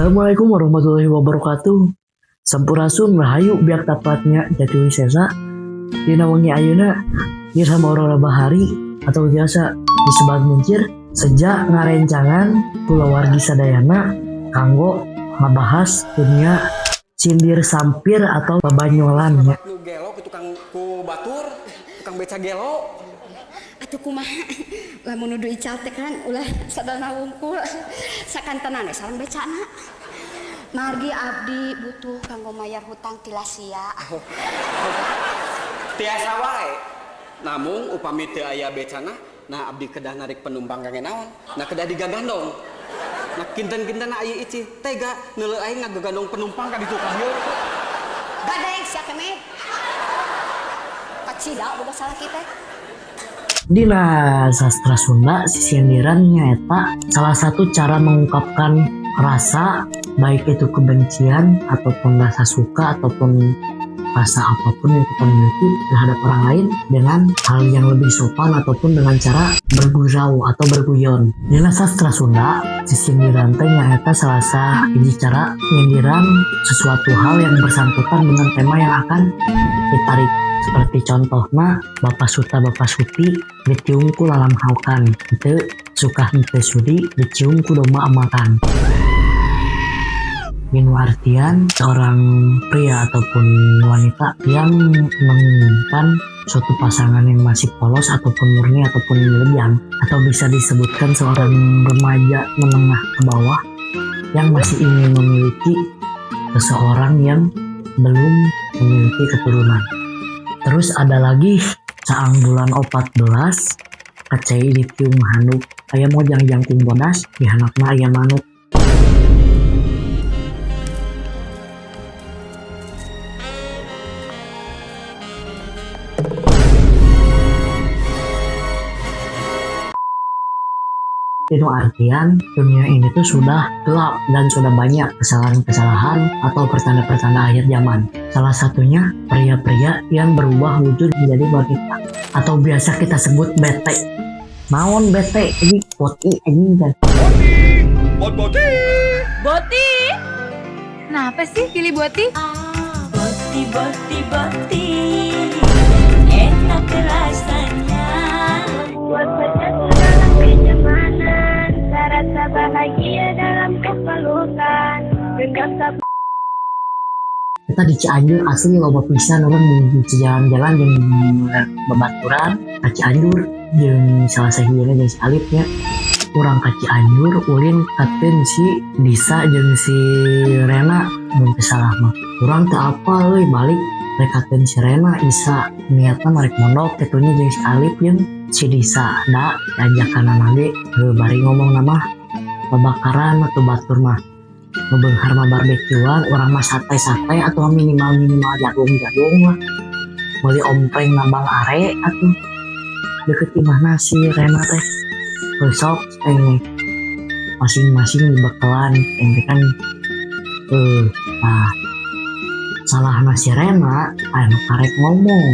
Assalamualaikum warahmatullahi wabarakatuh. Sampurasun rahayu biak tepatnya Jatiwi Sesa. Dina wengi ayeuna ieu sama aurora bahari atau biasa disebut muncir sejak ngarencangan kulawargi sadayana kanggo ngabahas dunia sindir sampir atau babanyolan nya. Nu gelo ku tukang ku batur, tukang beca gelo. Atuh kumaha lamun nuduh ical teh kan ulah sadana wungkul sakantenan we sareng becana. Margi abdi butuh kanggo mayar hutang tilasia. Tiasa wae. Namung upami teu aya becana, nah abdi kedah narik penumpang kangge naon? Nah kedah digagandong. Nah kinten-kinten aya ici tega neuleuh aing ngagagandong penumpang ka ditu ka dieu. Gadeng sia kemet. Kacida boga salah kita. Dina sastra Sunda sindiran nyaeta salah satu cara mengungkapkan rasa, baik itu kebencian ataupun rasa suka ataupun rasa apapun yang kita miliki terhadap orang lain dengan hal yang lebih sopan ataupun dengan cara bergurau atau berguyon. Dina sastra Sunda sindiran teh nyaeta salah satu cara nyindiran sesuatu hal yang bersangkutan dengan tema yang akan ditarik. Seperti contohnya Bapak Suta Bapak Suti dicium ku lalam haukan, itu suka henteu sudi dicium ku doma amakan. Minu artian seorang pria ataupun wanita yang menginginkan suatu pasangan yang masih polos ataupun murni ataupun berlebihan, atau bisa disebutkan seorang remaja menengah ke bawah yang masih ingin memiliki seseorang yang belum memiliki keturunan. Terus ada lagi saang bulan 14 kacai dicium handuk aya mojang jangkung bodas di handapna aya manuk. Itu artian dunia ini tuh sudah gelap dan sudah banyak kesalahan-kesalahan atau pertanda-pertanda akhir zaman. Salah satunya pria-pria yang berubah wujud menjadi wanita atau biasa kita sebut bete. Naon bete? Ini boti anjing kan. Boti. Boti. Kenapa sih pilih Boti? Boti. Enak rasanya. Membuat berjatuh dalam kenyamanan. Rasa bahagia dalam kepelukan. Genggam tak. Kita di Cianjur asli loba pisan orang di jalan-jalan yang babaturan ka Cianjur jeung salah sahieuna jeung si Alipnya. Urang ka Cianjur ulin katen si Disa jeung si Rena mun teu salah mah. Urang teu apal euy balik rek katen si Rena Isa niatna marek mondok kitunya jeung si Alip jeung si Disa. Da ajakanna ge bari ngomong nama babakaran atau batur mah ngebeunghar mah barbekyuan, orang mah sate-sate atau minimal jagung lah. Meuli ompreng nambang are atuh deket imahna si Rena teh. Besok masing-masing dibekalan ente kan nah salahna si Rena anu karek ngomong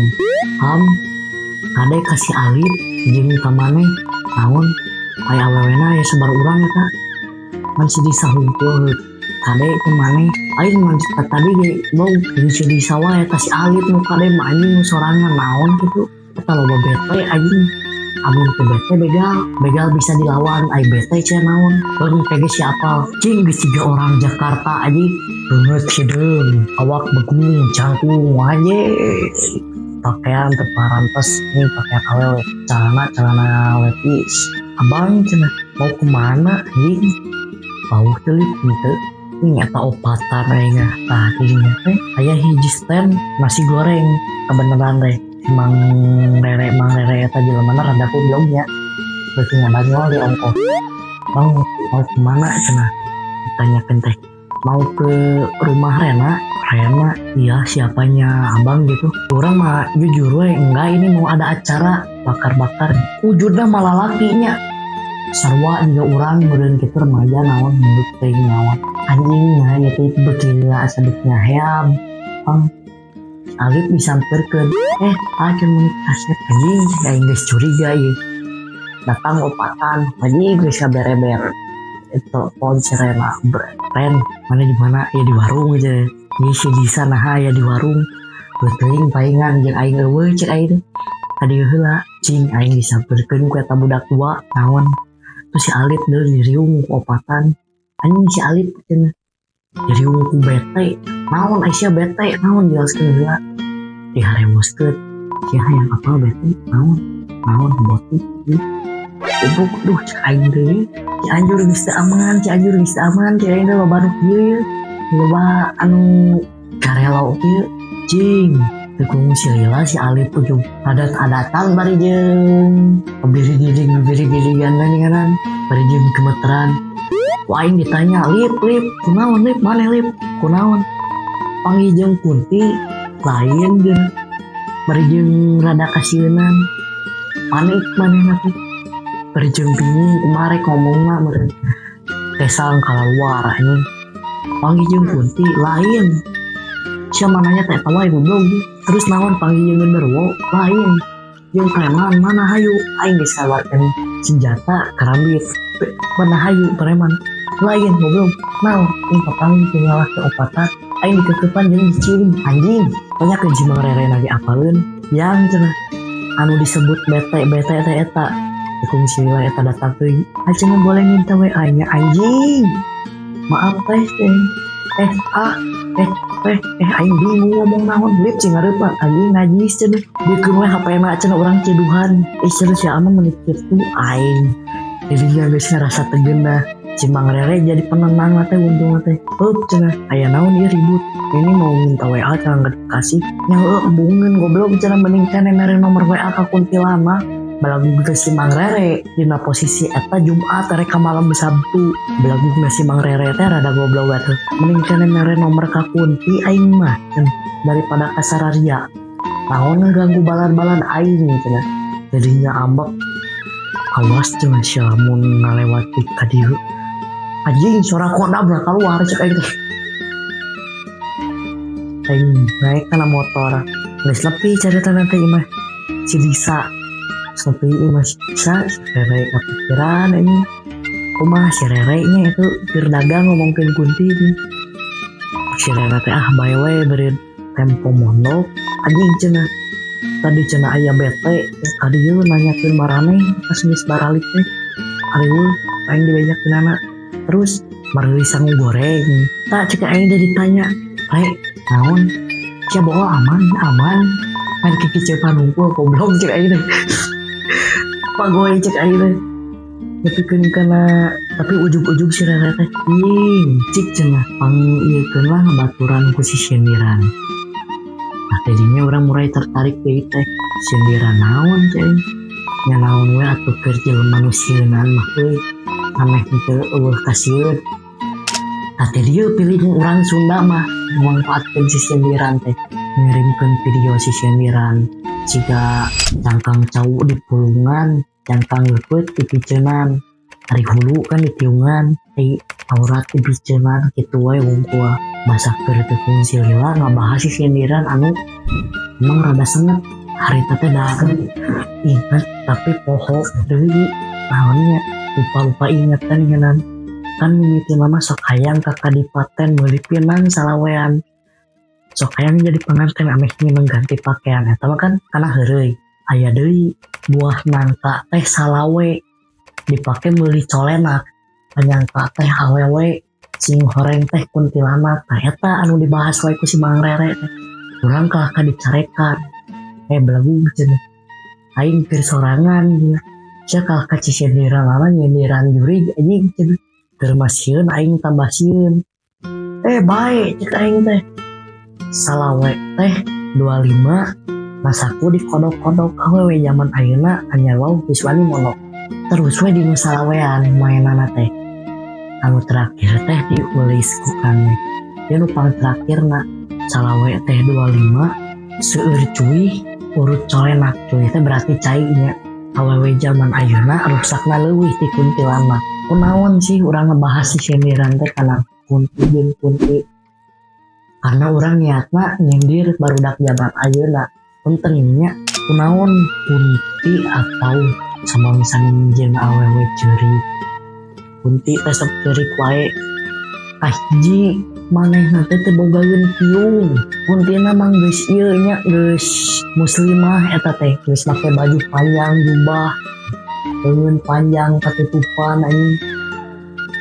kade kasih Alip jeung ka maneh naon aya awewena ya sebar urang eta man si Disa hungkul kade ke maneh aing man tadi ge mau si Disa wae eta si Alip nu kade mah anjing sorangan naon kitu eta loba bete anjing. Amun teu bete begal bisa dilawan ai bete cenah naon jeung teh siapa cing geus tiga orang Jakarta anjing beungeut hideung awak begung cangkung aja pakaian terparantes nih pakaian awewe celana levis abang cenah mau kemana anjing bau telit gitu ini eta opatan ayeuna tah dinya teh aya hiji stand nasi goreng kebeneran teh Mang Rere eta jelemana rada kublognya beuki ngabanyol di ongkos. Bang mau kemana cenah ditanyakeun teh mau ke rumah Rena iya siapanya abang gitu. Orang mah jujur we enggak ini mau ada acara bakar-bakar wujudnya malah lakinya sarua juga orang meureun kitu remaja naon menurut teh naon anjing mah nya teh beukila asaduknya heam bang Alip disamperkeun acan menit kaset anjing aing geus curiga ieu datang opatan anjing geus kabereber telepon Serena Ren mana di mana ya di warung aja ya si Disa nah ya di warung beting palingan jeung aing eueuh cek aing tadi heula cing aing disamperkeun ku eta budak tua naon terus si Alip deui diriung opatan anjing si Alip cenah diriung ku bete naon Aisyah bete naon jelaskeun heula diharewoskeun sia hayang apa bete naon boti ubuk duh cek aing deui Cianjur geus teu aman cek aing teh loba nu kieu loba anu karelo kieu cing tekung si Lila si Alip ujung adat-adatan bari jeung bibiri-giringan ninganan bari jeung gemeteran ku aing ditanya lip kunaon lip maneh lip kunaon panggih jeung Kunti lain jeung bari jeung rada kasienan panik manehna teh bari jeung bingung kumaha ngomongna meureun tesang kalaluar anjing panggih jeung Kunti lain siapa nanya teh tawa ibu belum terus naon panggil yang genderuwo lain yang preman mana hayu aing geus sawarkeun senjata karambit mana hayu preman lain goblok naon ing papanggih jeung lalaki opatan aing dikekepan jeung dicium anjing banyak ke Jimang Rere lagi apaleun yang cenah anu disebut bete teh eta dikung sila eta datang teuing cenah boleh minta WA nya anjing maaf teh aing bingung ngomong naon lip cing ngarepa anjing najis cenah dikeun we HP-na cenah urang ceduhan serius ya aman menit kitu aing jadinya geus ngarasa tegeunah Cimang Rere jadi penenang teh untung teh cenah aya naon ieu ribut ini mau minta WA cenah enggak dikasih nya embungeun goblok cenah mending kana mere nomor WA ka kuntilanak balagu geus Cimang Rere dina posisi eta Jumat rek ka malam Sabtu balagu geus Cimang Rere teh rada goblok atuh mending kana mere nomor ka Kunti aing mah daripada ka Sararia naon ngaganggu balan-balan aing cenah jadinya ambek awas cenah sia mun ngalewati ka dieu anjing suara kodam lah keluar cek aing teh aing naik kana motor geus lepi carita teh imah si Disa sampai imah Disa si Rere kepikiran ini kumaha si Rere nya itu keur dagang ngomongkeun Kunti si Rere teh bae we beureun tempo mondok anjing cenah tadi cenah aya bete ka dieu nanyakeun maraneh pas geus baralik teh ariweuh aing dibejakeunana terus mareuy sangu goreng tak cek aing teh ditanya naon sia bawa aman kan kiki panungkul goblok cek aing teh pagoy cek aing teh nepikeun kana tapi ujug-ujug si Rere teh cik cenah panggiekeun lah baturan ku si sindiran nah tadinya orang mulai tertarik deui teh sindiran naon cek nya naon we atuh keur jelema manusieunan mah euy aneh teu eueuh kasieun teh dia pilih orang Sunda mah memanfaatkeun si sindiran teh ngirimkeun video si sindiran jika cangkang cau di pulungan cangkang leupet di piceunan ari hulu kan di tiungan aurat di piceunan kitu wae wungkul masak keur teu fungsi lila ngabahas si sindiran anu emang rada senget harita teh dahareun ingat tapi poho deui naonnya lupa ingatan ngenan kan mimiti mama sok hayang ka kadipaten meuli pinang salawean sok hayang jadi pengantin ameh nyeunang ganti pakaian eta mah kan kana heureuy aya deui buah nangka teh salawe dipake meuli colenak panyangka teh awewe sing horeng teh kuntilanak tah eta anu dibahas wae ku si Mang Rere teh urang ka dicarekan belagu cenah aing keur sorangan sia ka cisindiran lama nyindiran juri anjing cenah keur masieun aing tambah sieun bae cek aing teh salawe teh 25 masaku di kodok-kodok awewe zaman ayeuna anyar wau geus wani monok terus we di salawean mainana teh anu terakhir teh diulis ku kang ya nu pang terakhirna salawe teh 25 seueur cuy urut colenak cuy teh berarti cai nya awewe zaman ayeuna rusakna leuwih ti kuntilanak kunaon sih urang ngebahas si sindiran teh kana Kunti jeung Kunti karena urang niatna nyindir barudak zaman ayeuna pentingnya kunaon Kunti atau sama misalnya jeung awewe ceuri Kunti resep cerik wae. Kahiji manehna teh teu bogaeun kiung. Kuntina mah geus ieu nya geus muslimah eta teh, geus make baju panjang jubah, leun panjang katutupan anjing.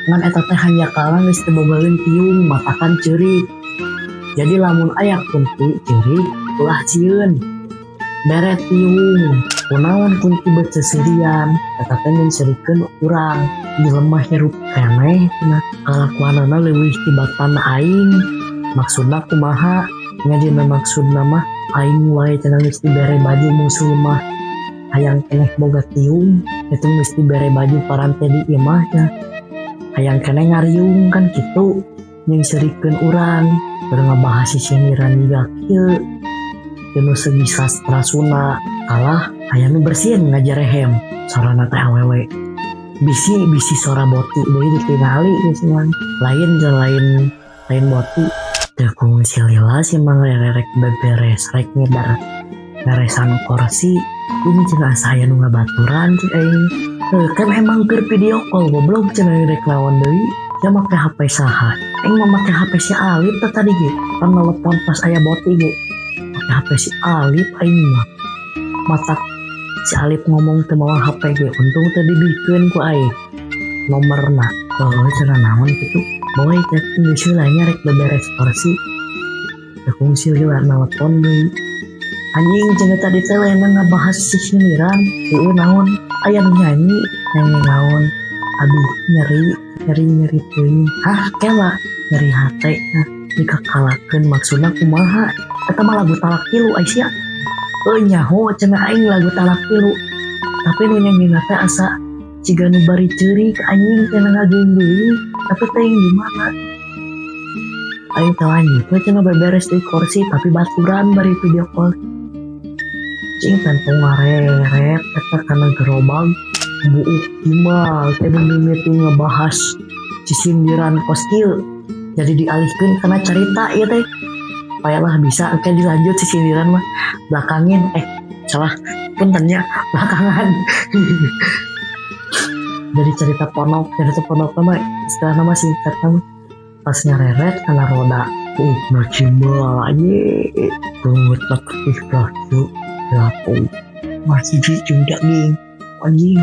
Ngan eta teh hanjakala geus teu bogaeun kiung, matakan ceurik. Jadi lamun aya kunti ceurik ulah sieun. Bere tiung. Kunaon kunti beuseuseurian, eta teh nyerikeun urang. Jelema hirup keneh cenah kalakuanana leuwih tibatan aing. Maksudna kumaha? Ngajina maksudna mah aing wae cenah geus dibere baju muslimah. Hayang keneh boga tiung, itu geus dibere baju parante di ieu mah nya. Hayang keneh ngariung kan kitu. Nyerikeun urang, keur ngabahas sisiniran juga kieu. Teu segi sastra Sunda, kalah hayang nu bersihin ngajar rehem. Sorana teh awewe. Bisi sora boti deui ditingali geus mah. Lain boti. Teu kungsi lila si mang rerek beberes rek ngedar beresan kursi. Ini cenah saya nu ngabaturan cik aing. Kan emang keur video call goblok cenah rek lawan deui. Ya make HP saha? Aing mah make HP si Alip tadi ge. Pan nelpon pas aya boti ge. Make HP si Alip aing mah. Matak si Alip ngomong teu mawa HP ge. Untung teu dibikeun ku aing nomerna. Cenah naon kitu. Boy cek geus heula nya rek beberes kursi. Teu kungsi heula nelpon deui. Anjing cenah tadi teh lainna ngabahas sisiniran. Ieu naon? Aya nu nyanyi naon? Aduh nyeri teuing. Hah kela nyeri hate nah dikakalakeun maksudna kumaha? Eta mah lagu talak tilu Aisyah. Nyaho cenah aing lagu talak tilu. Tapi nu nyanyina teh asa ciga nu bari ceurik anjing cenah ngageung deui. Tapi teuing di mana? Aing teh lanjut we cenah beberes di kursi tapi baturan bari video call. Cing tentung ngareret eta kana gerobag. Buuk imal teh meeting ngebahas cisindiran koskil. Jadi dialihkeun kana cerita ieu teh. Payalah bisa engke dilanjut cisindiran mah belakangin salah puntennya belakangan. Jadi cerita ponok mah istilahna mah singkat mah pas ngareret kana roda. Macimal aje tunggut makih kacu lapo. Masih jeung daging anjing.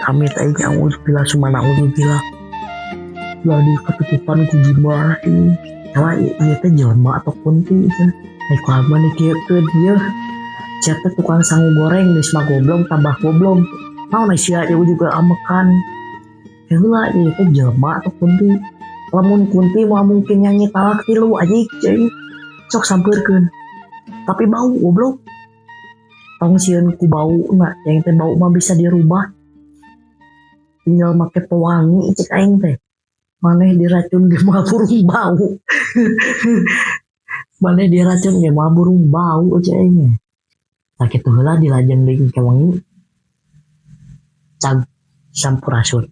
Amit aing auzubillah sumana auzubillah. Jadi ketutupan ku gimana ini? Kalau ieu teh jelema atau kunti cenah. Ai kumaha dikieun ieu. Chat tukang sangu goreng geus mah goblok tambah goblok. Naon sia ieu juga amekan. Heula ieu teh jelema atau kunti. Lamun kunti mah mungkin nyanyi talak tilu anjing ceuing. Sok sampeurkeun. Tapi bau goblok. Tong sieun ku bau na, yang teh bau mah bisa dirubah. Tinggal make pewangi cek aing teh. Maneh diracun ge mah burung bau. Maneh diracun ge mah burung bau cek aing. Sakitu heula dilajeng deui ke wangi. Cag sampurasun.